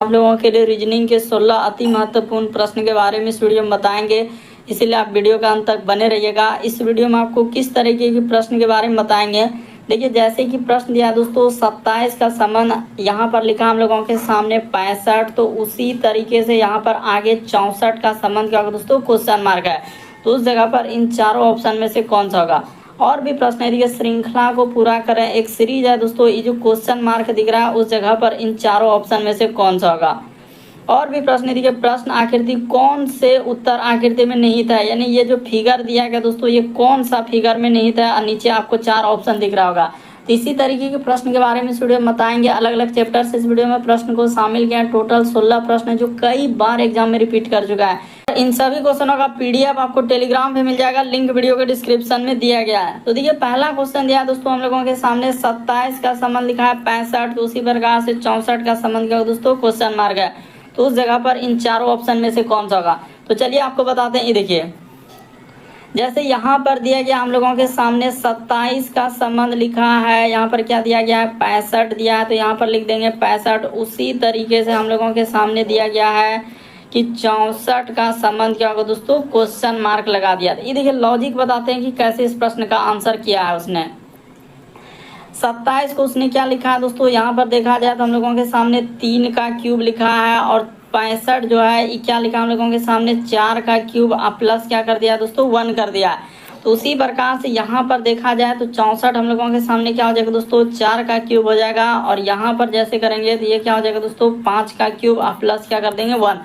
आप लोगों के लिए रीजनिंग के 16 अति महत्वपूर्ण प्रश्न के बारे में इस वीडियो में बताएंगे, इसीलिए आप वीडियो का अंत तक बने रहिएगा। इस वीडियो में आपको किस तरीके के प्रश्न के बारे में बताएंगे। देखिए, जैसे कि प्रश्न दिया दोस्तों 27 का संबंध यहाँ पर लिखा हम लोगों के सामने 65, तो उसी तरीके से यहाँ पर आगे 64 का संबंध क्या होगा दोस्तों, क्वेश्चन मार्क है। तो उस जगह पर इन चारों ऑप्शन में से कौन सा होगा। और भी प्रश्न है, देखिए श्रृंखला को पूरा करें, एक सीरीज है दोस्तों, ये जो क्वेश्चन मार्क दिख रहा है उस जगह पर इन चारों ऑप्शन में से कौन सा होगा। और भी प्रश्न है, देखिए प्रश्न आकृति कौन से उत्तर आकृति में निहित है, यानी ये जो फिगर दिया गया दोस्तों ये कौन सा फिगर में निहित है, और नीचे आपको 4 ऑप्शन दिख रहा होगा। तो इसी तरीके के प्रश्न के बारे में इस वीडियो में बताएंगे। अलग अलग चैप्टर से इस वीडियो में प्रश्न को शामिल किया है। टोटल 16 प्रश्न है जो कई बार एग्जाम में रिपीट कर चुका है। इन सभी क्वेश्चनों का पीडीएफ आपको टेलीग्राम पे मिल जाएगा, लिंक वीडियो के डिस्क्रिप्शन में दिया गया है। तो देखिए पहला क्वेश्चन दिया है दोस्तों हम लोगों के सामने 27 का संबंध लिखा है 65, तो उसी प्रकार से 64 का संबंध क्या दोस्तों, क्वेश्चन मार्क है। तो उस जगह पर इन चारों ऑप्शन में से कौन सा होगा। तो चलिए आपको बताते हैं। ये देखिए, जैसे यहाँ पर दिया गया हम लोगों के सामने 27 का संबंध लिखा है, यहाँ पर क्या दिया गया है 65 दिया है, तो यहाँ पर लिख देंगे 65। उसी तरीके से हम लोगों के सामने दिया गया है कि 64 का संबंध क्या होगा दोस्तों, क्वेश्चन मार्क लगा दिया। ये देखिए लॉजिक बताते हैं कि कैसे इस प्रश्न का आंसर किया है उसने। 27 को उसने क्या लिखा है दोस्तों, यहाँ पर देखा जाए तो हम लोगों के सामने 3 का क्यूब लिखा है, और 65 जो है ये क्या लिखा हम लोगों के सामने 4 का क्यूब प्लस क्या कर दिया दोस्तों 1 कर दिया है। तो उसी प्रकार से यहाँ पर देखा जाए तो 64 हम लोगों के सामने क्या हो जाएगा दोस्तों 4 का क्यूब हो जाएगा, और यहाँ पर जैसे करेंगे तो ये क्या हो जाएगा दोस्तों 5 का क्यूब प्लस क्या कर देंगे 1।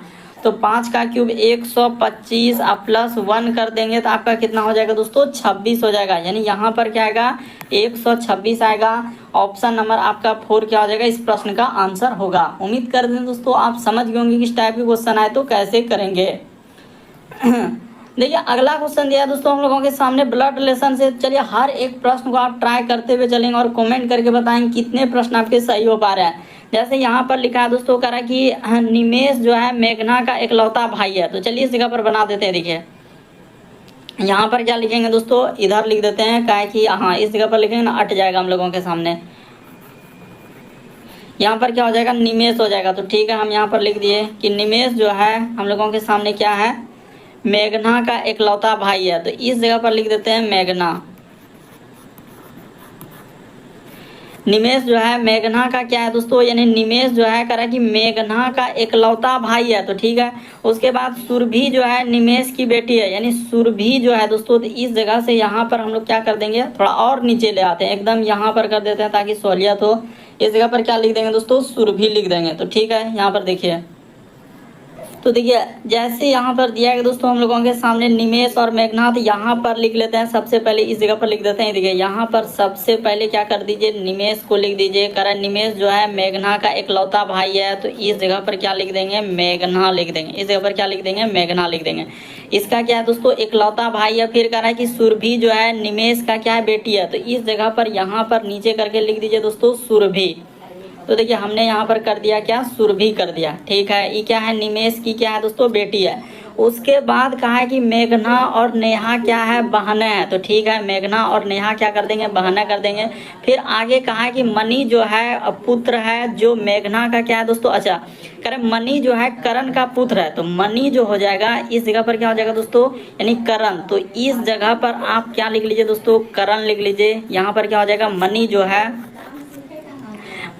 तो 5 का क्यूब 125 प्लस 1 कर देंगे तो आपका कितना हो जाएगा दोस्तों 26 हो जाएगा। यानी यहाँ पर क्या आएगा 126 आएगा। ऑप्शन नंबर आपका 4 क्या हो जाएगा, इस प्रश्न का आंसर होगा। उम्मीद करते हैं दोस्तों आप समझ गए होंगे किस टाइप के क्वेश्चन आए तो कैसे करेंगे। देखिए अगला क्वेश्चन दिया दोस्तों हम लोगों के सामने ब्लड रिलेशन से। चलिए हर एक प्रश्न को आप ट्राई करते हुए चलेंगे और कमेंट करके बताएंगे कितने प्रश्न आपके सही हो पा रहे हैं। जैसे यहाँ पर लिखा है दोस्तों कह रहा है कि निमेश जो है मेघना का इकलौता भाई है। तो चलिए इस जगह पर बना देते हैं। देखिए यहाँ पर क्या लिखेंगे दोस्तों, इधर लिख देते हैं, क्या है कि हाँ इस जगह पर लिखेंगे ना अट जाएगा हम लोगों के सामने। यहाँ पर क्या हो जाएगा निमेश हो जाएगा। तो ठीक है, हम यहाँ पर लिख दिए कि निमेश जो है हम लोगों के सामने क्या है मेघना का इकलौता भाई है। तो इस जगह पर लिख देते हैं मेघना। निमेश जो है मेघना का क्या है दोस्तों, यानी निमेश जो है कह रहा है कि मेघना का इकलौता भाई है। तो ठीक है, उसके बाद सुरभि जो है निमेश की बेटी है, यानी सुरभि जो है दोस्तों, तो इस जगह से यहाँ पर हम लोग क्या कर देंगे थोड़ा और नीचे ले आते हैं, एकदम यहाँ पर कर देते हैं ताकि सहूलियत हो। इस जगह पर क्या लिख देंगे दोस्तों सुरभि लिख देंगे। तो ठीक है, यहाँ पर देखिए तो देखिए जैसे यहाँ पर दिया गया दोस्तों हम लोगों के सामने निमेश और मेघना, तो यहाँ पर लिख लेते हैं सबसे पहले इस जगह पर लिख देते हैं। देखिए यहाँ पर सबसे पहले क्या कर दीजिए निमेश को लिख दीजिए। कारण निमेश जो है मेघना का इकलौता भाई है, तो इस जगह पर क्या लिख देंगे मेघना लिख देंगे। इस जगह पर क्या लिख देंगे मेघना लिख देंगे। इसका क्या है दोस्तों इकलौता भाई है। फिर कह रहा है कि सुरभि जो है निमेश का क्या है बेटी है, तो इस जगह पर यहाँ पर नीचे करके लिख दीजिए दोस्तों सुरभि। तो देखिए हमने यहाँ पर कर दिया क्या सुरभि कर दिया। ठीक है, ये क्या है निमेश की क्या है दोस्तों बेटी है। उसके बाद कहा है कि मेघना और नेहा क्या है बहनें हैं। तो ठीक है, मेघना और नेहा क्या कर देंगे बहनें कर देंगे। फिर आगे कहा है कि मणि जो है पुत्र है जो मेघना का क्या है दोस्तों, अच्छा करें मणि जो है करण का पुत्र है, तो मणि जो हो जाएगा इस जगह पर क्या हो जाएगा दोस्तों यानी करण। तो इस जगह पर आप क्या लिख लीजिए दोस्तों करण लिख लीजिए। यहाँ पर क्या हो जाएगा मणि जो है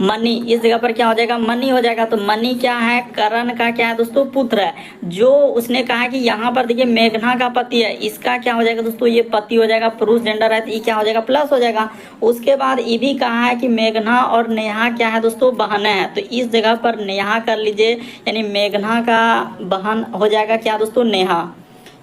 मणि, इस जगह पर क्या हो जाएगा मणि हो जाएगा। तो मणि क्या है करण का क्या है दोस्तों पुत्र है। जो उसने कहा कि यहाँ पर देखिए मेघना का पति है, इसका क्या हो जाएगा दोस्तों ये पति हो जाएगा, पुरुष जेंडर है तो ये क्या हो जाएगा प्लस हो जाएगा। उसके बाद ये भी कहा है कि मेघना और नेहा क्या है दोस्तों बहनें हैं, तो इस जगह पर नेहा कर लीजिए, यानी मेघना का बहन हो जाएगा क्या दोस्तों नेहा,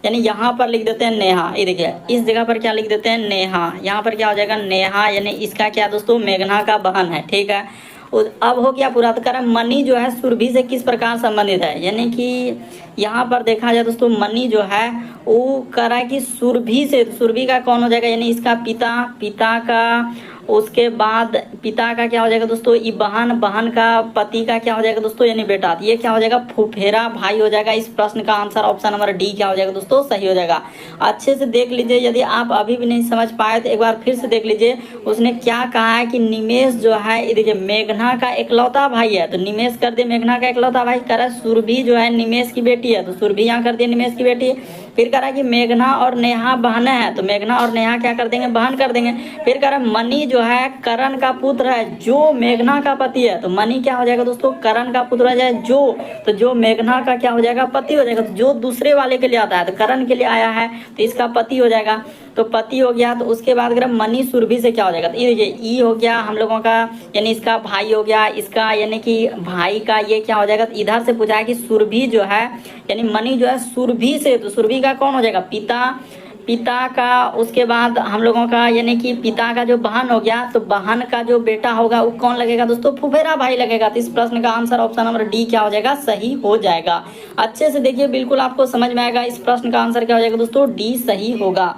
यानी यहाँ पर लिख देते हैं नेहा। ये देखिए इस जगह पर क्या लिख देते हैं नेहा, यहाँ पर क्या हो जाएगा नेहा, यानी इसका क्या दोस्तों मेघना का बहन है। ठीक है, अब हो गया पूरा। तो करें मणि जो है सुरभि से किस प्रकार संबंधित है, यानी कि यहाँ पर देखा जाए दोस्तों मनी जो है वो कह रहा है कि सुरभि से, सुरभि का कौन हो जाएगा, यानी इसका पिता, पिता का उसके बाद पिता का क्या हो जाएगा दोस्तों, ये बहन, बहन का पति का क्या हो जाएगा दोस्तों, यानी बेटा। ये क्या हो जाएगा, फुफेरा भाई हो जाएगा। इस प्रश्न का आंसर ऑप्शन नंबर डी क्या हो जाएगा दोस्तों, सही हो जाएगा। अच्छे से देख लीजिए, यदि आप अभी भी नहीं समझ पाए तो एक बार फिर से देख लीजिए। उसने क्या कहा है कि निमेष जो है, ये देखिए मेघना का इकलौता भाई है, तो निमेष कर दिए मेघना का इकलौता भाई। कह रहा है सुरभि जो है निमेष की बेटी है, तो सुरभि यहाँ कर दिए निमेष की बेटी। फिर कह रहा है कि मेघना और नेहा बहनें हैं, तो मेघना और नेहा क्या कर देंगे, बहन कर देंगे। फिर कह रहा है मनी जो है करण का पुत्र है, जो मेघना का पति है, तो मनी क्या हो जाएगा दोस्तों, करण का पुत्र हो जाए जो, तो जो मेघना का क्या हो जाएगा, पति हो जाएगा। तो जो दूसरे वाले के लिए आता है, तो करण के लिए आया है तो इसका पति हो जाएगा, तो पति हो गया। तो उसके बाद अगर मनी सुरभि से क्या हो जाएगा, तो ये देखिए ई हो गया हम लोगों का, यानी इसका भाई हो गया, इसका यानी कि भाई का ये क्या हो जाएगा। तो इधर से पूछा है कि सुरभि जो है यानी मनी जो है सुरभि से, तो सुरभि का कौन हो जाएगा, पिता, पिता का उसके बाद हम लोगों का यानी कि पिता का जो बहन हो गया, तो बहन का जो बेटा होगा वो कौन लगेगा दोस्तों, फुफेरा भाई लगेगा। तो इस प्रश्न का आंसर ऑप्शन नंबर डी क्या हो जाएगा, सही हो जाएगा। अच्छे से देखिए, बिल्कुल आपको समझ में आएगा। इस प्रश्न का आंसर क्या हो जाएगा दोस्तों, डी सही होगा।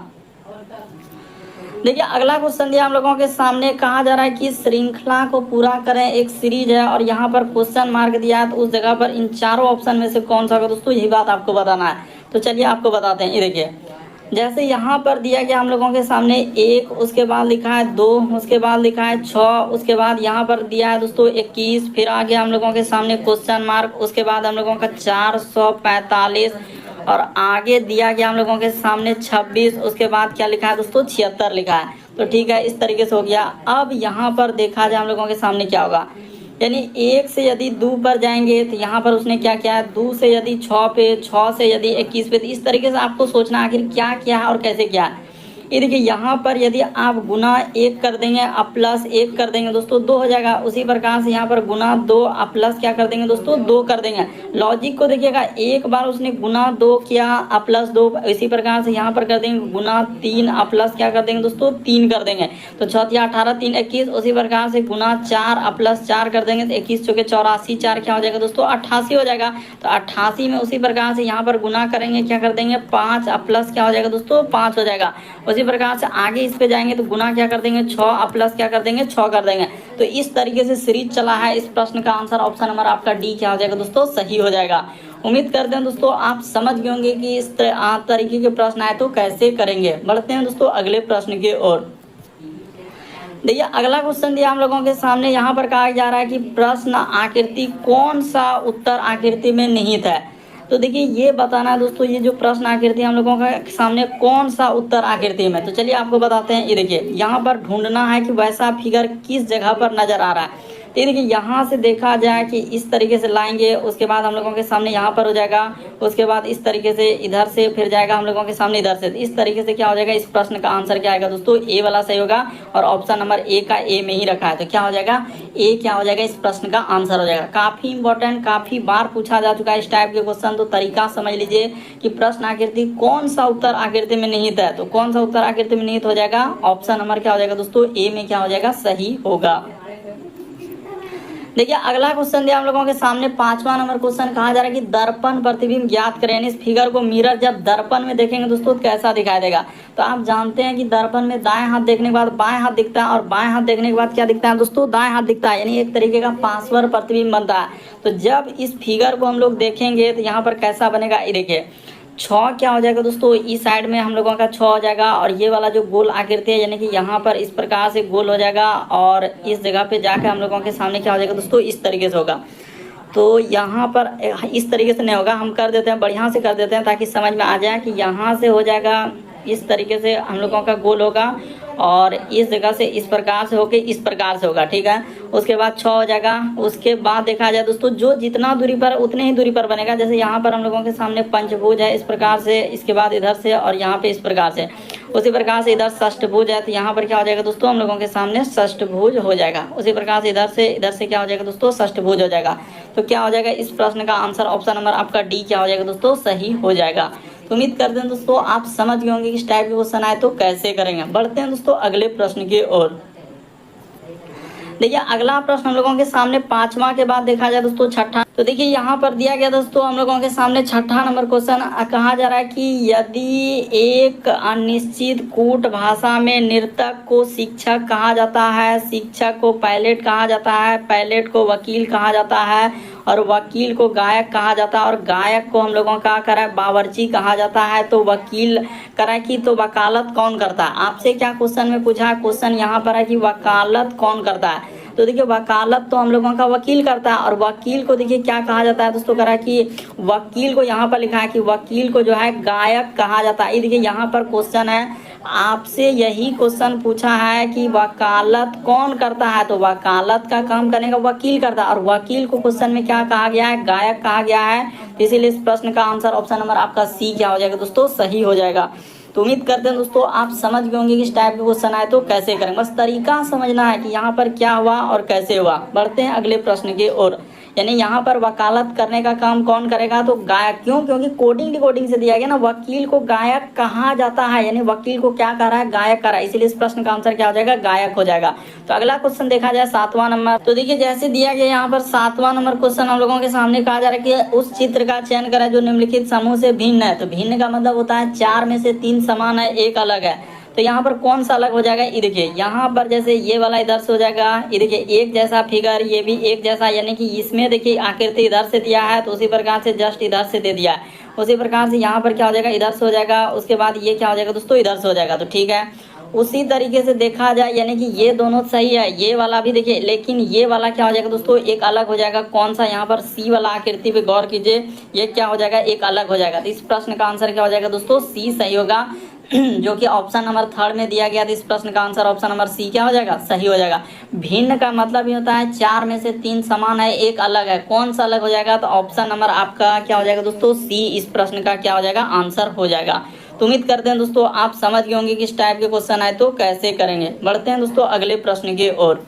देखिए अगला क्वेश्चन दिया हम लोगों के सामने, कहा जा रहा है कि श्रृंखला को पूरा करें, एक सीरीज है और यहाँ पर क्वेश्चन मार्क दिया है, तो उस जगह पर इन चारों ऑप्शन में से कौन सा होगा दोस्तों, यही बात आपको बताना है। तो चलिए आपको बताते हैं। ये देखिए जैसे यहाँ पर दिया गया हम लोगों के सामने 1, उसके बाद लिखा है 2, उसके बाद लिखा है 6, उसके बाद यहाँ पर दिया है दोस्तों 21, फिर आ गया हम लोगों के सामने क्वेश्चन मार्क, उसके बाद हम लोगों का 445 और आगे दिया गया हम लोगों के सामने 26, उसके बाद क्या लिखा है दोस्तों, 76 लिखा है। तो ठीक है, इस तरीके से हो गया। अब यहाँ पर देखा जाए हम लोगों के सामने क्या होगा, यानी 1 से यदि 2 पर जाएंगे तो यहाँ पर उसने क्या किया है, 2 से यदि 6 पे, 6 से यदि 21 पे, तो इस तरीके से आपको सोचना आखिर क्या किया है और कैसे किया है। ये देखिए यहाँ पर यदि आप गुना 1 कर देंगे अब प्लस 1 कर देंगे दोस्तों 2 हो जाएगा। उसी प्रकार से यहाँ पर गुना 2 अब प्लस क्या कर देंगे दोस्तों, 2 कर देंगे। लॉजिक को देखिएगा, एक बार उसने गुना 2 किया अब प्लस 2, इसी प्रकार से यहाँ पर कर देंगे गुना 3 अब प्लस क्या कर देंगे दोस्तों, 3 कर देंगे। तो 6 18 3 21, उसी प्रकार से गुना 4 अब प्लस 4 कर देंगे, तो 21 चौके 84, 4 क्या हो जाएगा दोस्तों, 88 हो जाएगा। तो 88 में उसी प्रकार से यहाँ पर गुना करेंगे, क्या कर देंगे 5 अब प्लस क्या हो जाएगा दोस्तों, 5 हो जाएगा। उसी प्रकार से आगे इस पे जाएंगे तो गुना क्या कर देंगे 6 अब प्लस क्या कर देंगे 6 कर देंगे। तो इस तरीके से सीरीज चला है। इस प्रश्न का आंसर ऑप्शन नंबर आपका डी क्या हो जाएगा दोस्तों, सही हो जाएगा। उम्मीद करते हैं दोस्तों आप समझ गए होंगे कि इस तरीके के प्रश्न आए तो कैसे करेंगे। बढ़ते हैं दोस्तों अगले प्रश्न की ओर। देखिए अगला क्वेश्चन दिया हम लोगों के सामने, यहाँ पर कहा जा रहा है कि प्रश्न आकृति कौन सा उत्तर आकृति में निहित है। तो देखिए ये बताना है दोस्तों, ये जो प्रश्न आकृति हम लोगों के सामने कौन सा उत्तर आकृति में। तो चलिए आपको बताते हैं। ये देखिए यहाँ पर ढूंढना है कि वैसा फिगर किस जगह पर नजर आ रहा है। तो ये देखिए यहाँ से देखा जाए कि इस तरीके से लाएंगे, उसके बाद हम लोगों के सामने यहाँ पर हो जाएगा, उसके बाद इस तरीके से इधर से फिर जाएगा हम लोगों के सामने इधर से। इस तरीके से क्या हो जाएगा, इस प्रश्न का आंसर क्या आएगा दोस्तों, ए वाला सही होगा। और ऑप्शन नंबर ए का ए में ही रखा है, तो क्या हो जाएगा ए क्या हो जाएगा, इस प्रश्न का आंसर हो जाएगा। काफी इंपॉर्टेंट, काफी बार पूछा जा चुका है इस टाइप के क्वेश्चन। तो तरीका समझ लीजिए कि प्रश्न आकृति कौन सा उत्तर आकृति में निहित है। तो कौन सा उत्तर आकृति में निहित हो जाएगा, ऑप्शन नंबर क्या हो जाएगा दोस्तों, ए में क्या हो जाएगा, सही होगा। देखिए अगला क्वेश्चन दिया हम लोगों के सामने 5वां नंबर क्वेश्चन, कहा जा रहा है कि दर्पण प्रतिबिंब ज्ञात करें। यानी इस फिगर को मिरर जब दर्पण में देखेंगे दोस्तों तो कैसा दिखाई देगा। तो आप जानते हैं कि दर्पण में दाएं हाथ देखने के बाद बाएं हाथ दिखता है और बाएं हाथ देखने के बाद क्या दिखता है दोस्तों, दाएं हाथ दिखता है। यानी एक तरीके का पार्श्व प्रतिबिंब बनता है। तो जब इस फिगर को हम लोग देखेंगे तो यहाँ पर कैसा बनेगा, ये देखिए 6 क्या हो जाएगा दोस्तों, इस साइड में हम लोगों का 6 हो जाएगा और ये वाला जो गोल आकृति है यानी कि यहाँ पर इस प्रकार से गोल हो जाएगा और इस जगह पे जाकर हम लोगों के सामने क्या हो जाएगा दोस्तों, इस तरीके से होगा। तो यहाँ पर इस तरीके से नहीं होगा, हम कर देते हैं, बढ़िया से कर देते हैं ताकि समझ में आ जाए कि यहाँ से हो जाएगा इस तरीके से हम लोगों का गोल होगा और इस जगह से इस प्रकार से होके इस प्रकार से होगा, ठीक है। उसके बाद 6 हो जाएगा। उसके बाद देखा जाए दोस्तों जो जितना दूरी पर उतने ही दूरी पर बनेगा। जैसे यहाँ पर हम लोगों के सामने पंचभुज है इस प्रकार से, इसके बाद इधर से और यहाँ पे इस प्रकार से, उसी प्रकार से इधर षष्ठभुज है तो यहाँ पर क्या हो जाएगा दोस्तों, हम लोगों के सामने षष्ठभुज हो जाएगा। उसी प्रकार से इधर से क्या हो जाएगा दोस्तों, षष्ठभुज हो जाएगा। तो क्या हो जाएगा, इस प्रश्न का आंसर ऑप्शन नंबर आपका डी क्या हो जाएगा दोस्तों, सही हो जाएगा। तो उम्मीद करते हैं दोस्तों आप समझ गए होंगे कि इस टाइप के क्वेश्चन आए तो कैसे करेंगे। बढ़ते हैं दोस्तों अगले प्रश्न की ओर। देखिए अगला प्रश्न हम लोगों के सामने 5वां के बाद देखा जाए दोस्तों 6ठा तो देखिए यहाँ पर दिया गया दोस्तों हम लोगों के सामने छठा नंबर क्वेश्चन कहा जा रहा है कि यदि एक अनिश्चित कूट भाषा में नर्तक को शिक्षक कहा जाता है, शिक्षक को पायलट कहा जाता है, पायलट को वकील कहा जाता है और वकील को गायक कहा जाता है और गायक को हम लोगों का करा बावर्ची कहा जाता है, तो वकील करा कि तो वकालत कौन करता है। आपसे क्या क्वेश्चन में पूछा है, क्वेश्चन यहाँ पर है कि वकालत कौन करता है। तो देखिए वकालत तो हम लोगों का वकील करता है और वकील को देखिए क्या कहा जाता है दोस्तों, करा कि वकील को यहाँ पर लिखा है कि वकील को जो है गायक कहा जाता है। ये देखिए यहाँ पर क्वेश्चन है, आपसे यही क्वेश्चन पूछा है कि वकालत कौन करता है, तो वकालत का काम करने का वकील करता है और वकील को क्वेश्चन में क्या कहा गया है, गायक कहा गया है। इसीलिए इस प्रश्न का आंसर ऑप्शन नंबर आपका सी क्या हो जाएगा दोस्तों, सही हो जाएगा। तो उम्मीद करते हैं दोस्तों आप समझ गए होंगे कि इस टाइप के क्वेश्चन आए तो कैसे करें, बस तरीका समझना है कि यहाँ पर क्या हुआ और कैसे हुआ। बढ़ते हैं अगले प्रश्न की ओर। यानी यहाँ पर वकालत करने का काम कौन करेगा, तो गायक। क्यों, क्योंकि कोडिंग डिकोडिंग से दिया गया ना, वकील को गायक कहा जाता है, यानी वकील को क्या कर रहा है, गायक कर रहा है, इसीलिए इस प्रश्न का आंसर क्या हो जाएगा, गायक हो जाएगा। तो अगला क्वेश्चन देखा जाए 7वां नंबर। तो देखिए जैसे दिया गया यहाँ पर 7वां नंबर क्वेश्चन हम लोगों के सामने कहा जा रहा है कि उस चित्र का चयन करें जो निम्नलिखित समूह से भिन्न है। तो भिन्न का मतलब होता है 4 में से 3 समान है, एक अलग है। तो यहाँ पर कौन सा अलग हो जाएगा, ये देखिए यहाँ पर जैसे ये वाला इधर से हो जाएगा, ये देखिए एक जैसा फिगर, ये भी एक जैसा, यानी कि इसमें देखिए आकृति इधर से दिया है तो उसी प्रकार से जस्ट इधर से दे दिया है, उसी प्रकार से यहाँ पर क्या हो जाएगा, इधर से हो जाएगा, उसके बाद ये क्या हो जाएगा दोस्तों, इधर से हो जाएगा। तो ठीक है, उसी तरीके से देखा जाए यानी कि ये दोनों सही है, ये वाला भी देखिए, लेकिन ये वाला क्या हो जाएगा दोस्तों, एक अलग हो जाएगा। कौन सा, यहाँ पर सी वाला आकृति पे गौर कीजिए, ये क्या हो जाएगा, एक अलग हो जाएगा। तो इस प्रश्न का आंसर क्या हो जाएगा दोस्तों, सी सही होगा, जो कि ऑप्शन नंबर 3 में दिया गया था। इस प्रश्न का आंसर ऑप्शन नंबर सी क्या हो जाएगा, सही हो जाएगा। भिन्न का मतलब ये होता है 4 में से 3 समान है, एक अलग है। कौन सा अलग हो जाएगा, तो ऑप्शन नंबर आपका क्या हो जाएगा दोस्तों, सी इस प्रश्न का क्या हो जाएगा, आंसर हो जाएगा। तो उम्मीद करते हैं दोस्तों आप समझ गए होंगे कि इस टाइप के क्वेश्चन आए तो कैसे करेंगे। बढ़ते हैं दोस्तों अगले प्रश्न की ओर।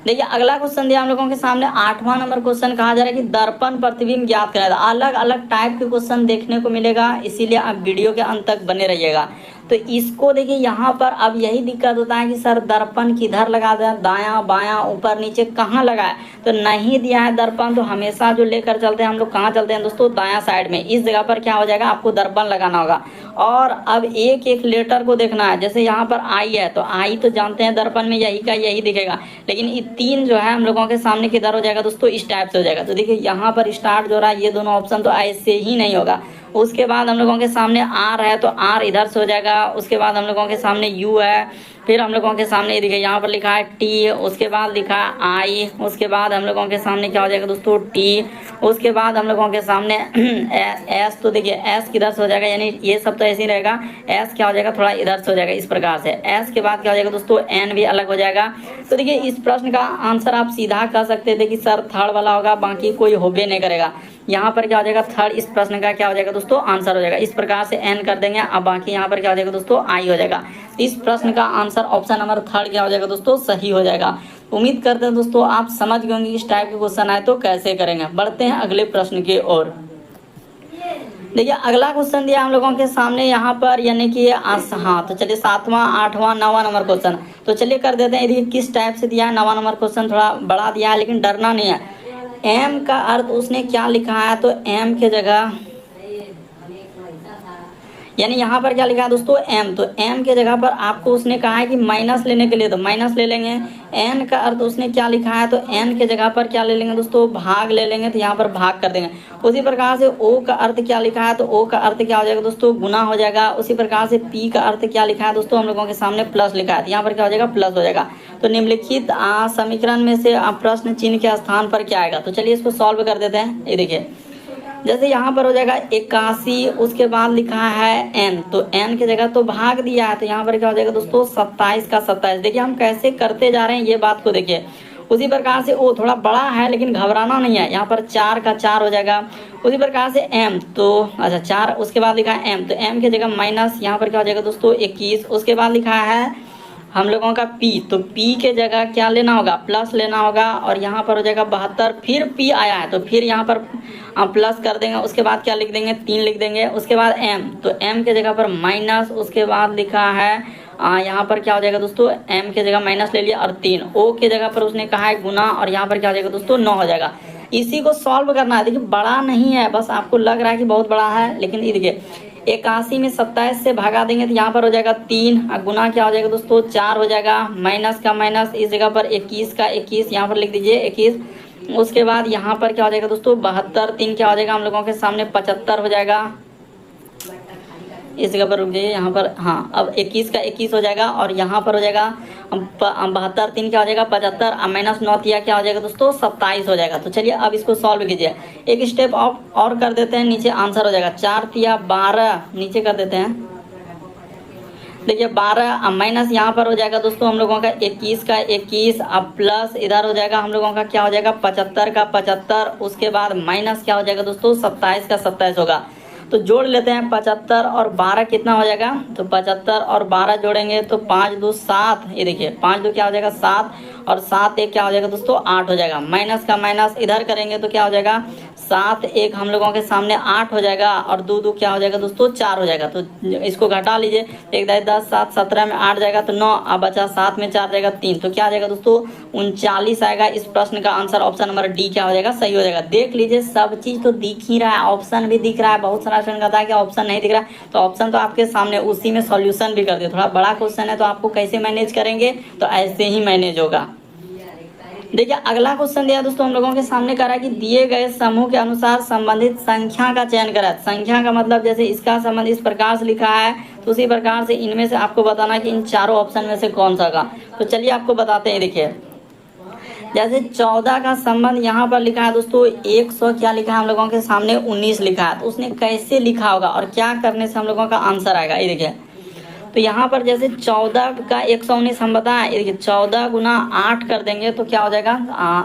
देखिए अगला क्वेश्चन दिया हम लोगों के सामने 8वां नंबर क्वेश्चन कहा जा रहा है कि दर्पण प्रतिबिंब ज्ञात कराया। अलग अलग टाइप के क्वेश्चन देखने को मिलेगा, इसीलिए आप वीडियो के अंत तक बने रहिएगा। तो इसको देखिए यहाँ पर अब यही दिक्कत होता है कि सर दर्पण किधर लगा दें, दायां बायां ऊपर नीचे कहाँ लगाए, तो नहीं दिया है दर्पण तो हमेशा जो लेकर चलते हैं हम लोग कहाँ चलते हैं दोस्तों, दायां साइड में। इस जगह पर क्या हो जाएगा, आपको दर्पण लगाना होगा। और अब एक एक लेटर को देखना है, जैसे यहाँ पर आई है तो आई तो जानते हैं दर्पण में यही का यही दिखेगा, लेकिन ये 3 जो है हम लोगों के सामने किधर हो जाएगा दोस्तों, इस टाइप से हो जाएगा। तो देखिए यहाँ पर स्टार्ट जो रहा है ये दोनों ऑप्शन तो ऐसे ही नहीं होगा। उसके बाद हम लोगों के सामने आर है तो आर इधर से हो जाएगा। उसके बाद हम लोगों के सामने यू है, फिर हम लोगों के सामने देखिए यहाँ पर लिखा है टी, उसके बाद लिखा है आई, उसके बाद हम लोगों के सामने क्या हो जाएगा दोस्तों, टी। उसके बाद हम लोगों के सामने एस, तो देखिए एस किधर से हो जाएगा, यानी ये सब तो ऐसे ही रहेगा, एस क्या हो जाएगा थोड़ा इधर से हो जाएगा इस प्रकार से। एस के बाद क्या हो जाएगा दोस्तों, एन भी अलग हो जाएगा। तो देखिए इस प्रश्न का आंसर आप सीधा कह सकते थे कि सर थर्ड वाला होगा, बाकी कोई होबे नहीं करेगा। यहाँ पर क्या हो जाएगा, थर्ड इस प्रश्न का क्या हो जाएगा दोस्तों, आंसर हो जाएगा। इस प्रकार से एन कर देंगे, अब बाकी यहाँ पर क्या हो जाएगा दोस्तों, आई हो जाएगा। इस प्रश्न का आंसर ऑप्शन नंबर 3 क्या हो जाएगा दोस्तों, सही हो जाएगा। उम्मीद करते हैं दोस्तों आप समझ गए होंगे इस टाइप के क्वेश्चन आए तो कैसे करेंगे। बढ़ते हैं अगले प्रश्न की ओर। देखिए अगला क्वेश्चन दिया हम लोगों के सामने यहाँ पर, यानी कि हाँ तो चलिए 7वां 8वां 9वां नंबर क्वेश्चन तो चलिए कर देते हैं। देखिए किस टाइप से दिया है, 9वां नंबर क्वेश्चन थोड़ा बड़ा दिया है लेकिन डरना नहीं है। एम का अर्थ उसने क्या लिखा है, तो एम के जगह यानी यहाँ पर क्या लिखा है दोस्तों, एम, तो एम के जगह पर आपको उसने कहा है कि माइनस लेने के लिए, तो माइनस ले लेंगे। एन का अर्थ उसने क्या लिखा है, तो एन के जगह पर क्या ले लेंगे दोस्तों, भाग ले लेंगे, तो यहाँ पर भाग कर देंगे। उसी प्रकार से ओ का अर्थ क्या लिखा है, तो ओ का अर्थ क्या हो जाएगा दोस्तों, गुना हो जाएगा। उसी प्रकार से पी का अर्थ क्या लिखा है दोस्तों, हम लोगों के सामने प्लस लिखा है, तो यहाँ पर क्या हो जाएगा, प्लस हो जाएगा। तो निम्नलिखित समीकरण में से प्रश्न चिन्ह के स्थान पर क्या आएगा, तो चलिए इसको सॉल्व कर देते हैं। ये देखिए जैसे यहाँ पर हो जाएगा 81, उसके बाद लिखा है एन, तो एन की जगह तो भाग दिया है, तो यहाँ पर क्या हो जाएगा दोस्तों, 27 का 27। देखिए हम कैसे करते जा रहे हैं ये बात को देखिए। उसी प्रकार से ओ थोड़ा बड़ा है लेकिन घबराना नहीं है, यहाँ पर 4 का 4 हो जाएगा। उसी प्रकार से एम, तो अच्छा 4, उसके बाद लिखा है एम, तो एम की जगह माइनस, यहाँ पर क्या हो जाएगा दोस्तों 21। उसके बाद लिखा है हम लोगों का पी, तो पी के जगह क्या लेना होगा, प्लस लेना होगा, और यहाँ पर हो जाएगा 72। फिर पी आया है तो फिर यहाँ पर प्लस कर देंगे। उसके बाद क्या लिख देंगे, 3 लिख देंगे। उसके बाद एम, तो एम के जगह पर माइनस, उसके बाद लिखा है यहाँ पर क्या हो जाएगा दोस्तों, एम के जगह माइनस ले लिया और 3। ओ के जगह पर उसने कहा है गुना, और यहाँ पर क्या हो जाएगा दोस्तों 9 हो जाएगा। इसी को सॉल्व करना है। देखिए बड़ा नहीं है, बस आपको लग रहा है कि बहुत बड़ा है, लेकिन ये देखिए 81 में 27 से भगा देंगे तो यहाँ पर हो जाएगा 3, गुना क्या हो जाएगा दोस्तों 4 हो जाएगा, माइनस का माइनस, इस जगह पर 21 का 21 यहाँ पर लिख दीजिए 21। उसके बाद यहाँ पर क्या हो जाएगा दोस्तों 72, 3 क्या हो जाएगा हम लोगों के सामने 75 हो जाएगा। इस जगह पर रुक जाइए, यहाँ पर हाँ अब 21 का 21 हो जाएगा, और यहाँ पर हो जाएगा 72, 3 क्या हो जाएगा 75, माइनस 9 किया क्या हो जाएगा दोस्तों 27 हो जाएगा। तो चलिए अब इसको सॉल्व कीजिए, एक स्टेप और कर देते हैं, नीचे आंसर हो जाएगा 4 तिया 12, नीचे कर देते हैं। देखिए 12 माइनस यहाँ पर हो जाएगा दोस्तों हम लोगों का 21 का 21, अब प्लस इधर हो जाएगा हम लोगों का क्या हो जाएगा 75 का 75, उसके बाद माइनस क्या हो जाएगा दोस्तों 27 का 27 होगा। तो जोड़ लेते हैं 75 और 12 कितना हो जाएगा, तो 75 और 12 जोड़ेंगे तो 5 2 7, ये देखिए 5 2 क्या हो जाएगा 7, और 7 1 क्या हो जाएगा दोस्तों 8 हो जाएगा। माइनस का माइनस इधर करेंगे तो क्या हो जाएगा 7 1 हम लोगों के सामने 8 हो जाएगा, और 2 2 क्या हो जाएगा दोस्तों 4 हो जाएगा। तो इसको घटा लीजिए, 1 10 7 17 में 8 जाएगा तो 9, अब बचा 7 में 4 जाएगा 3, तो क्या आ जाएगा दोस्तों 39 आएगा। इस प्रश्न का आंसर ऑप्शन नंबर डी क्या हो जाएगा, सही हो जाएगा। देख लीजिए सब चीज तो दिख ही रहा है, ऑप्शन भी दिख रहा है। बहुत सारा स्टूडेंट कहता है कि ऑप्शन नहीं दिख रहा है, तो ऑप्शन तो आपके सामने, उसी में सॉल्यूशन भी कर दिए। थोड़ा बड़ा क्वेश्चन है तो आपको कैसे मैनेज करेंगे, तो ऐसे ही मैनेज होगा। देखिए अगला क्वेश्चन दिया दोस्तों हम लोगों के सामने करा कि दिए गए समूह के अनुसार संबंधित संख्या का चयन करें। संख्या का मतलब जैसे इसका संबंध इस प्रकार से लिखा है, तो उसी प्रकार से इनमें से आपको बताना कि इन चारों ऑप्शन में से कौन सा का। तो चलिए आपको बताते हैं। देखिए जैसे 14 का संबंध यहाँ पर लिखा है दोस्तों 100 क्या लिखा है हम लोगों के सामने 19 लिखा है, तो उसने कैसे लिखा होगा और क्या करने से हम लोगों का आंसर आएगा। ये देखिए तो यहाँ पर जैसे 14 का 119 हम बताएं, देखिए 14 गुना 8 कर देंगे तो क्या हो जाएगा,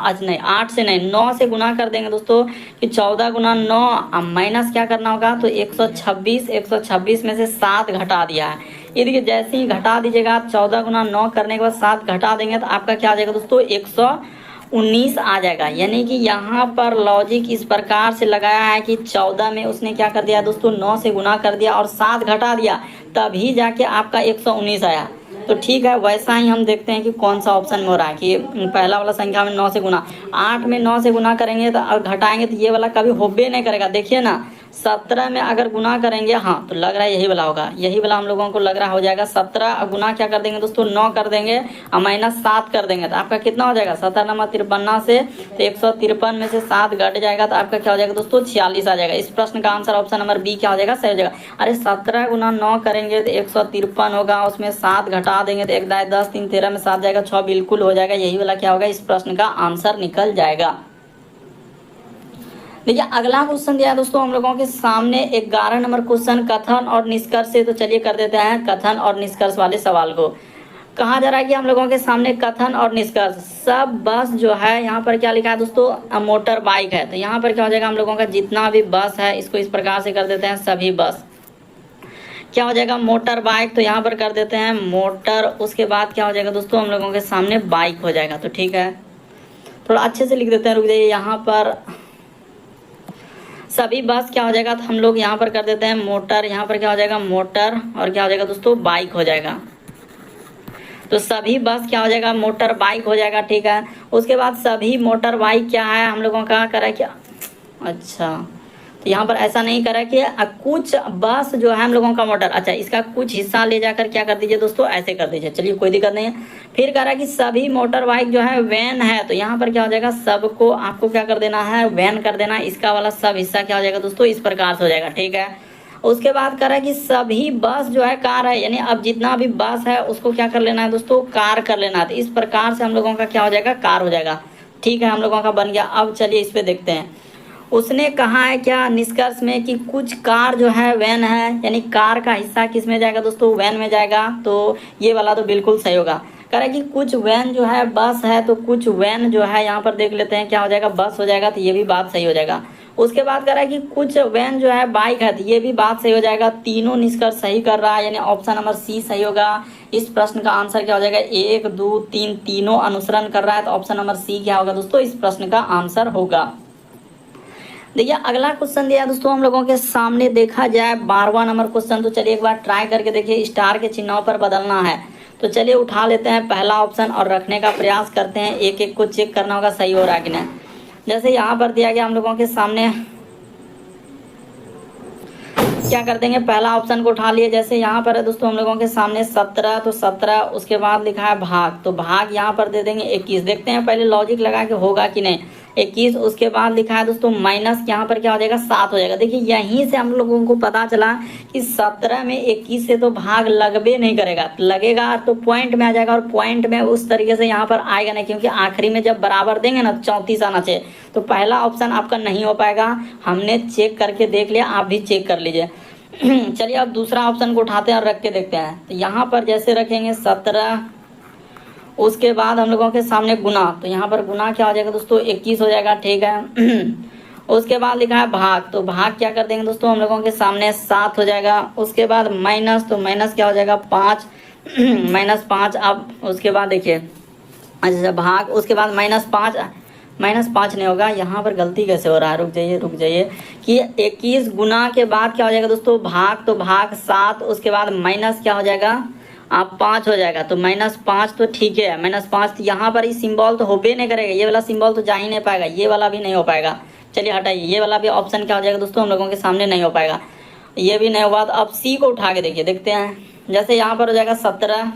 आज नहीं 8 से नहीं 9 से गुना कर देंगे दोस्तों, कि 14 गुना 9 माइनस क्या करना होगा, तो 126 में से 7 घटा दिया है। ये देखिए जैसे ही घटा दीजिएगा 14 गुना 9 करने के बाद 7 घटा देंगे तो आपका क्या आ जाएगा दोस्तों 119 आ जाएगा। यानी कि यहाँ पर लॉजिक इस प्रकार से लगाया है कि 14 में उसने क्या कर दिया दोस्तों 9 से गुना कर दिया और 7 घटा दिया, तभी जाके आपका 119 आया। तो ठीक है, वैसा ही हम देखते हैं कि कौन सा ऑप्शन में हो रहा है कि पहला वाला संख्या में 9 से गुना, 8 में 9 से गुना करेंगे तो और घटाएंगे तो ये वाला कभी होबे नहीं करेगा। देखिए ना 17 में अगर गुना करेंगे, हाँ तो लग रहा है यही वाला होगा, यही वाला हम लोगों को लग रहा हो जाएगा। 17 गुना क्या कर देंगे दोस्तों 9 कर देंगे और माइनस 7 कर देंगे तो आपका कितना हो जाएगा 17 नंबर 53 से, तो 153 में से 7 घट जाएगा तो आपका क्या हो जाएगा दोस्तों 46 आ जाएगा। इस प्रश्न का आंसर ऑप्शन नंबर बी क्या हो जाएगा, सही हो जाएगा। अरे 17 गुना 9 करेंगे तो 153 होगा, उसमें 7 घटा देंगे तो 1 10 3 13 में 7 जाएगा 6 बिल्कुल हो जाएगा। यही वाला क्या होगा, इस प्रश्न का आंसर निकल जाएगा। देखिए अगला क्वेश्चन दिया है दोस्तों हम लोगों के सामने 11 नंबर क्वेश्चन कथन और निष्कर्ष से। तो चलिए कर देते हैं कथन और निष्कर्ष वाले सवाल को। कहा जा रहा है कि हम लोगों के सामने कथन और निष्कर्ष, सब बस जो है यहाँ पर क्या लिखा है दोस्तों मोटर बाइक है, तो यहाँ पर क्या हो जाएगा हम लोगों का जितना भी बस है इसको इस प्रकार से कर देते हैं सभी बस। क्या हो जाएगा मोटर बाइक, तो यहाँ पर कर देते हैं मोटर, उसके बाद क्या हो जाएगा दोस्तों हम लोगों के सामने बाइक हो जाएगा। तो ठीक है थोड़ा अच्छे से लिख देते हैं, रुक जाइए। यहाँ पर सभी बस क्या हो जाएगा, तो हम लोग यहाँ पर कर देते हैं मोटर, यहाँ पर क्या हो जाएगा मोटर, और क्या हो जाएगा दोस्तों बाइक हो जाएगा। तो सभी बस क्या हो जाएगा मोटर बाइक हो जाएगा। ठीक है, उसके बाद सभी मोटर बाइक क्या है हम लोगों का करा क्या, अच्छा तो यहाँ पर ऐसा नहीं करा कि कुछ बस जो है हम लोगों का मोटर, अच्छा इसका कुछ हिस्सा ले जाकर क्या कर दीजिए दोस्तों ऐसे कर दीजिए, चलिए कोई दिक्कत नहीं है। फिर कह रहा है कि सभी मोटर बाइक जो है वैन है, तो यहाँ पर क्या हो जाएगा सबको आपको क्या कर देना है वैन कर देना, इसका वाला सब हिस्सा क्या हो जाएगा दोस्तों इस प्रकार से हो जाएगा। ठीक है, उसके बाद कह रहा है कि सभी बस जो है कार है, यानी अब जितना भी बस है उसको क्या कर लेना है दोस्तों कार कर लेना है, तो इस प्रकार से हम लोगों का क्या हो जाएगा कार हो जाएगा। ठीक है, हम लोगों का बन गया। अब चलिए इस पे देखते हैं, उसने कहा है क्या निष्कर्ष में कि कुछ कार जो है वैन है, यानी कार का हिस्सा किस में जाएगा दोस्तों वैन में जाएगा, तो ये वाला तो बिल्कुल सही होगा। कह रहा है कि कुछ वैन जो है बस है, तो कुछ वैन जो है यहाँ पर देख लेते हैं क्या हो जाएगा बस हो जाएगा, तो ये भी बात सही हो जाएगा। उसके बाद कह रहा है कि कुछ वैन जो है बाइक है, तो ये भी बात सही हो जाएगा। तीनों निष्कर्ष सही कर रहा है, यानी ऑप्शन नंबर सी सही होगा। इस प्रश्न का आंसर क्या हो जाएगा 1 2 3 तीनों अनुसरण कर रहा है, तो ऑप्शन नंबर सी क्या होगा दोस्तों इस प्रश्न का आंसर होगा। देखिए अगला क्वेश्चन दिया दोस्तों हम लोगों के सामने, देखा जाए 12वां नंबर क्वेश्चन। तो चलिए एक बार ट्राई करके देखिए, स्टार के चिन्हों पर बदलना है। तो चलिए उठा लेते हैं पहला ऑप्शन और रखने का प्रयास करते हैं, एक एक को चेक करना होगा सही हो रहा है कि नहीं। जैसे यहाँ पर दिया गया हम लोगों के सामने, क्या कर देंगे, पहला ऑप्शन को उठा लिए। जैसे यहाँ पर है दोस्तों हम लोगों के सामने 17, तो 17 उसके बाद लिखा है भाग, तो भाग यहाँ पर दे देंगे 21। देखते हैं पहले लॉजिक लगा के होगा कि नहीं। 21 उसके बाद लिखा है दोस्तों माइनस, यहाँ पर क्या हो जाएगा 7 हो जाएगा। देखिए यहीं से हम लोगों को पता चला कि 17 में 21 से तो भाग लगबे नहीं करेगा, लगेगा तो पॉइंट में आ जाएगा, और पॉइंट में उस तरीके से यहाँ पर आएगा नहीं, क्योंकि आखिरी में जब बराबर देंगे ना 34 आना चाहिए। तो पहला ऑप्शन आपका नहीं हो पाएगा, हमने चेक करके देख लिया, आप भी चेक कर लीजिए। चलिए अब दूसरा ऑप्शन को उठाते हैं और रख के देखते हैं। तो यहाँ पर जैसे रखेंगे 17, उसके बाद हम लोगों के सामने गुना, तो यहाँ पर गुना क्या हो जाएगा दोस्तों 21 हो जाएगा, ठीक है। उसके बाद लिखा है भाग, तो भाग क्या कर देंगे दोस्तों हम लोगों के सामने 7 हो जाएगा। उसके बाद माइनस, तो माइनस क्या हो जाएगा 5, -5। अब उसके बाद देखिए, अच्छा भाग, उसके बाद -5, -5 नहीं होगा, यहाँ पर गलती कैसे हो रहा है, रुक जाइए कि 21 गुना के बाद क्या हो जाएगा दोस्तों भाग, तो भाग 7, उसके बाद माइनस क्या हो जाएगा आप 5 हो जाएगा, तो -5 तो ठीक है, -5। यहाँ पर इस सिंबल तो होबे नहीं करेगा, ये वाला सिंबल तो जा ही नहीं पाएगा, ये वाला भी नहीं हो पाएगा। चलिए हटाइए, ये वाला भी ऑप्शन क्या हो जाएगा दोस्तों हम लोगों के सामने नहीं हो पाएगा, ये भी नहीं होगा। तो अब सी को उठा के देखिए, देखते हैं। जैसे यहाँ पर हो जाएगा 17,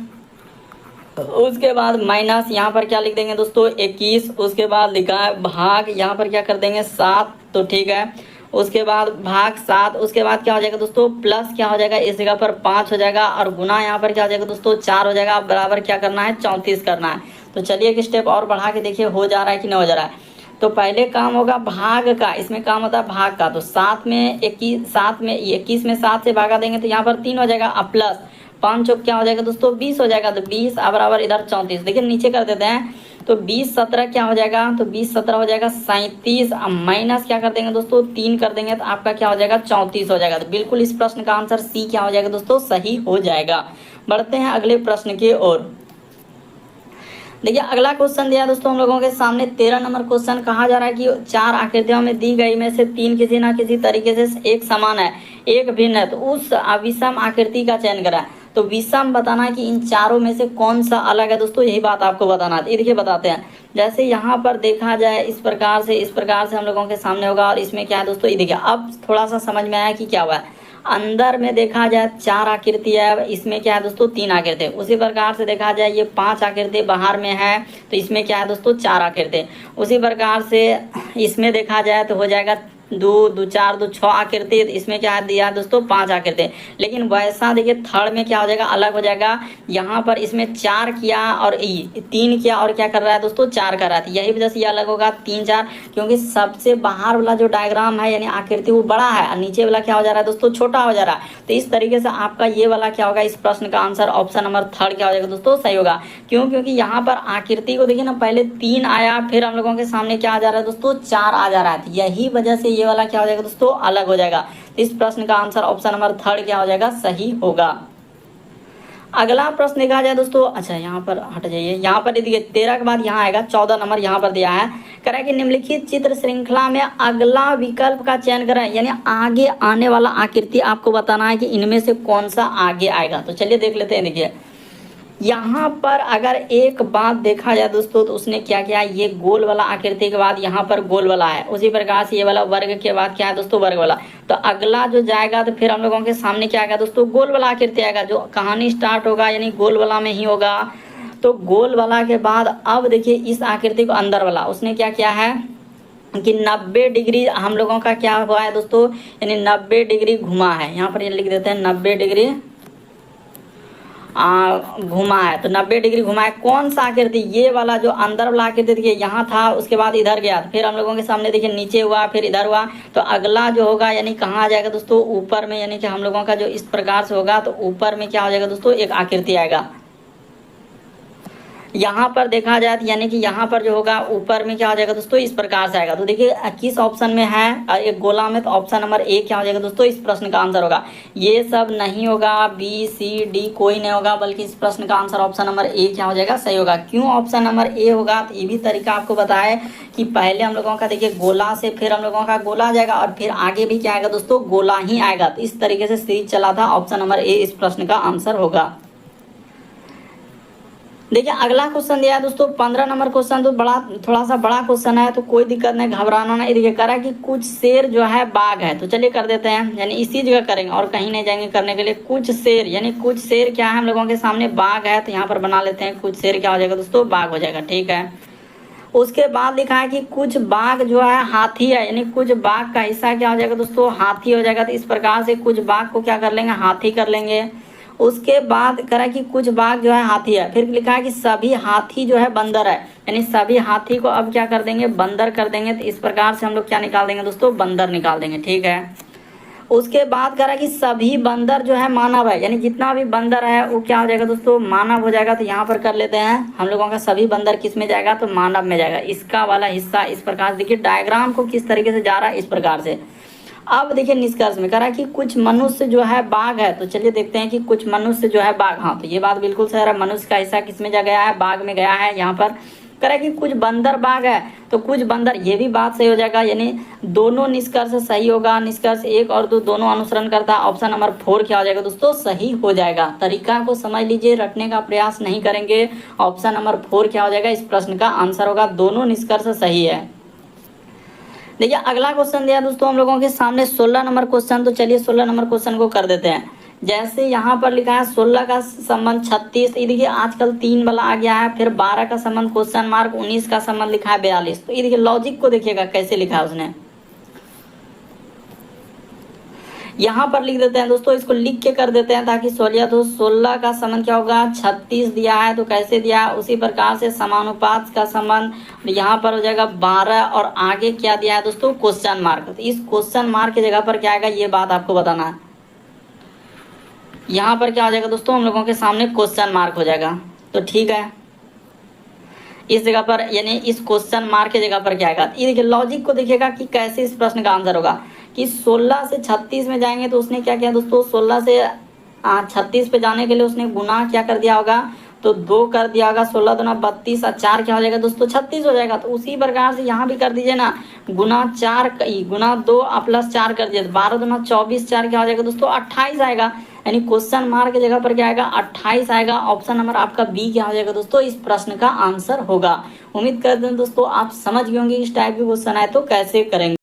उसके बाद माइनस, यहाँ पर क्या लिख देंगे दोस्तों 21, उसके बाद लिखा है भाग, यहाँ पर क्या कर देंगे 7, तो ठीक है। उसके बाद भाग 7, उसके बाद क्या हो जाएगा दोस्तों प्लस क्या हो जाएगा इस जगह पर 5 हो जाएगा, और गुना यहाँ पर क्या हो जाएगा दोस्तों 4 हो जाएगा। अब बराबर क्या करना है 34 करना है। तो चलिए एक स्टेप और बढ़ा के देखिए हो जा रहा है कि नहीं हो जा रहा है। तो पहले काम होगा भाग का, इसमें काम होता है भाग का, तो 7 में 21 में 7 से भागा देंगे तो यहाँ पर 3 हो जाएगा, अब प्लस 5 चौक क्या हो जाएगा दोस्तों 20 हो जाएगा, तो 20 बराबर इधर 34। देखिए नीचे कर देते हैं, तो 20 17 क्या हो जाएगा, तो 20 17 हो जाएगा 37, अब माइनस क्या कर देंगे दोस्तों 3 कर देंगे, तो आपका क्या हो जाएगा 34 हो जाएगा। तो बिल्कुल इस प्रश्न का आंसर सी क्या हो जाएगा दोस्तों सही हो जाएगा। बढ़ते हैं अगले प्रश्न की ओर। देखिए अगला क्वेश्चन दिया दोस्तों हम लोगों के सामने 13 नंबर क्वेश्चन। कहा जा रहा है कि 4 आकृतियों में दी गई में से 3 किसी ना किसी तरीके से एक समान है, एक भिन्न है, तो उस विषम आकृति का चयन करा। तो विषम बताना है कि इन चारों में से कौन सा अलग है दोस्तों, यही बात आपको बताना है। ये देखिए बताते हैं, जैसे यहाँ पर देखा जाए इस प्रकार से हम लोगों के सामने होगा, और इसमें क्या है दोस्तों ये देखिए अब थोड़ा सा समझ में आया कि क्या हुआ है। अंदर में देखा जाए 4 आकृति है, इसमें क्या है दोस्तों 3 आकृति। उसी प्रकार से देखा जाए ये 5 आकृति बाहर में है, तो इसमें क्या है दोस्तों 4 आकृति। उसी प्रकार से इसमें देखा जाए तो हो जाएगा 2 2 4 2 6 आकृति, इसमें क्या है दिया दोस्तों 5 आकृति। लेकिन वैसा देखिए थर्ड में क्या हो जाएगा अलग हो जाएगा, यहाँ पर इसमें 4 किया और 3 किया, और क्या कर रहा है दोस्तों 4 कर रहा है, यही वजह से ये अलग होगा 3 4, क्योंकि सबसे बाहर वाला जो डायग्राम है यानी आकृति वो बड़ा है, और नीचे वाला क्या हो जा रहा है दोस्तों छोटा हो जा रहा है। तो इस तरीके से आपका ये वाला क्या होगा, इस प्रश्न का आंसर ऑप्शन नंबर 3 क्या हो जाएगा दोस्तों सही होगा। क्यों, क्योंकि यहाँ पर आकृति को देखिए ना पहले 3 आया, फिर हम लोगों के सामने क्या आ जा रहा है दोस्तों 4 आ जा रहा है, यही वजह से ये वाला क्या हो जाएगा दोस्तों अलग हो जाएगा। तो इस प्रश्न का आंसर ऑप्शन नंबर 3 क्या हो जाएगा सही होगा। अगला प्रश्न देखा जाए दोस्तों, अच्छा यहाँ पर हट जाइए, यहाँ पर देखिए 13 के बाद यहाँ आएगा 14 नंबर, यहाँ पर दिया है कह रहा है कि निम्नलिखित चित्र श्रृंखला में अगला विकल्प का चयन करें, यानी आगे आने वाला आकृति आपको बताना है कि इनमें से कौन सा आगे आएगा। तो चलिए देख लेते हैं। देखिए यहाँ पर अगर एक बात देखा जाए दोस्तों, तो उसने क्या किया, ये गोल वाला आकृति के बाद यहाँ पर गोल वाला है, उसी प्रकार से ये वाला वर्ग के बाद क्या है दोस्तों वर्ग वाला। तो अगला जो जाएगा तो फिर हम लोगों के सामने क्या आएगा दोस्तों गोल वाला आकृति आएगा, जो कहानी स्टार्ट होगा यानी गोल वाला में ही होगा। तो गोल वाला के बाद अब देखिए इस आकृति को अंदर वाला उसने क्या किया है कि 90 डिग्री हम लोगों का क्या हुआ है दोस्तों, यानी 90 डिग्री घुमा है। यहाँ पर ये लिख देते हैं 90 डिग्री घुमा है, तो 90 डिग्री घुमा है। कौन सा आकृति, ये वाला जो अंदर वाला आकृति देखिए यहाँ था, उसके बाद इधर गया, फिर हम लोगों के सामने देखिए नीचे हुआ, फिर इधर हुआ। तो अगला जो होगा यानी कहाँ आ जाएगा दोस्तों ऊपर में, यानी कि हम लोगों का जो इस प्रकार से होगा, तो ऊपर में क्या हो जाएगा दोस्तों एक आकृति आएगा। यहाँ पर देखा जाए यानी कि यहाँ पर जो होगा ऊपर में क्या हो जाएगा दोस्तों इस प्रकार से आएगा। तो देखिए किस ऑप्शन में है एक गोला में, तो ऑप्शन नंबर 1 क्या हो जाएगा दोस्तों इस प्रश्न का आंसर होगा। ये सब नहीं होगा, बी सी डी कोई नहीं होगा, बल्कि इस प्रश्न का आंसर ऑप्शन नंबर 1 क्या हो जाएगा सही होगा। क्यों ऑप्शन नंबर ए होगा, तो ये भी तरीका आपको बताया कि पहले हम लोगों का देखिए गोला से फिर हम लोगों का गोला आ जाएगा, और फिर आगे भी क्या आएगा दोस्तों गोला ही आएगा। तो इस तरीके से सीरीज चला था, ऑप्शन नंबर ए इस प्रश्न का आंसर होगा। देखिए अगला क्वेश्चन दिया है दोस्तों 15 नंबर क्वेश्चन, तो बड़ा थोड़ा सा बड़ा क्वेश्चन है, तो कोई दिक्कत नहीं, घबराना नहीं। देखिए कह रहा है कि कुछ शेर जो है बाघ है, तो चलिए कर देते हैं, यानी इसी जगह करेंगे और कहीं नहीं जाएंगे करने के लिए। कुछ शेर, यानी कुछ शेर क्या है हम लोगों के सामने, बाघ है, तो यहाँ पर बना लेते हैं कुछ शेर क्या हो जाएगा दोस्तों, बाघ हो जाएगा, ठीक है। उसके बाद लिखा है कि कुछ बाघ जो है हाथी है, यानी कुछ बाघ का हिस्सा क्या हो जाएगा दोस्तों, हाथी हो जाएगा। तो इस प्रकार से कुछ बाघ को क्या कर लेंगे, हाथी कर लेंगे। उसके बाद करा कि कुछ बाघ जो है हाथी है, फिर लिखा है कि सभी हाथी जो है बंदर है, यानी सभी हाथी को अब क्या कर देंगे, बंदर कर देंगे। तो इस प्रकार से हम लोग क्या निकाल देंगे दोस्तों, बंदर निकाल देंगे, ठीक है। उसके बाद करा कि सभी बंदर जो है मानव है, यानी जितना भी बंदर है वो क्या हो जाएगा दोस्तों, मानव हो जाएगा। तो यहाँ पर कर लेते हैं हम लोगों का सभी बंदर किस में जाएगा, तो मानव में जाएगा, इसका वाला हिस्सा। इस प्रकार देखिए डायग्राम को किस तरीके से जा रहा है, इस प्रकार से। अब देखिए निष्कर्ष में करा कि कुछ मनुष्य जो है बाघ है, तो चलिए देखते हैं कि कुछ मनुष्य जो है बाघ, हाँ तो ये बात बिल्कुल सही है, मनुष्य का हिस्सा किस में जा गया है, बाघ में गया है। यहाँ पर करा कि कुछ बंदर बाघ है, तो कुछ बंदर, ये भी बात सही हो जाएगा, यानी दोनों निष्कर्ष सही होगा। निष्कर्ष 1 और 2 दोनों अनुसरण करता है। ऑप्शन नंबर 4 क्या हो जाएगा दोस्तों, सही हो जाएगा। तरीका को समझ लीजिए, रटने का प्रयास नहीं करेंगे। ऑप्शन नंबर 4 क्या हो जाएगा, इस प्रश्न का आंसर होगा, दोनों निष्कर्ष सही है। देखिए अगला क्वेश्चन दिया दोस्तों हम लोगों के सामने 16 नंबर क्वेश्चन, तो चलिए 16 नंबर क्वेश्चन को कर देते हैं। जैसे यहाँ पर लिखा है 16 का संबंध 36, ये देखिए आजकल 3 वाला आ गया है, फिर 12 का संबंध क्वेश्चन मार्क, 19 का संबंध लिखा है 42। तो ये देखिए लॉजिक को देखिएगा कैसे लिखा है उसने, यहाँ पर लिख देते हैं दोस्तों, इसको लिख के कर देते हैं ताकि सोलिया। तो 16 का संबंध क्या होगा, 36 दिया है, तो कैसे दिया है उसी प्रकार से समानुपात का संबंध यहाँ पर हो जाएगा 12, और आगे क्या दिया है दोस्तों, क्वेश्चन मार्क। तो इस क्वेश्चन मार्क की जगह पर क्या आएगा, ये बात आपको बताना है। यहाँ पर क्या हो जाएगा दोस्तों, हम लोगों के सामने क्वेश्चन मार्क हो जाएगा, तो ठीक है। इस जगह पर यानी इस क्वेश्चन मार्क की जगह पर क्या आएगा, ये देखिए लॉजिक को देखिएगा कि कैसे इस प्रश्न का आंसर होगा। कि 16 से 36 में जाएंगे, तो उसने क्या किया दोस्तों, 16 से 36 पे जाने के लिए उसने गुना क्या कर दिया होगा, तो 2 कर दिया होगा। 16 दूना 32 और 4 क्या हो जाएगा दोस्तों, 36 हो जाएगा। तो उसी प्रकार से यहाँ भी कर दीजिए ना, गुना 4 गुना 2 प्लस 4 कर दिए, 12 दूना 24, 4 क्या हो जाएगा दोस्तों, 28 आएगा। यानी क्वेश्चन मार्क की जगह पर क्या आएगा, 28 आएगा। ऑप्शन नंबर आपका बी क्या हो जाएगा दोस्तों, इस प्रश्न का आंसर होगा। उम्मीद करते हैं दोस्तों आप समझ गए होंगे इस टाइप के क्वेश्चन आए तो कैसे करेंगे।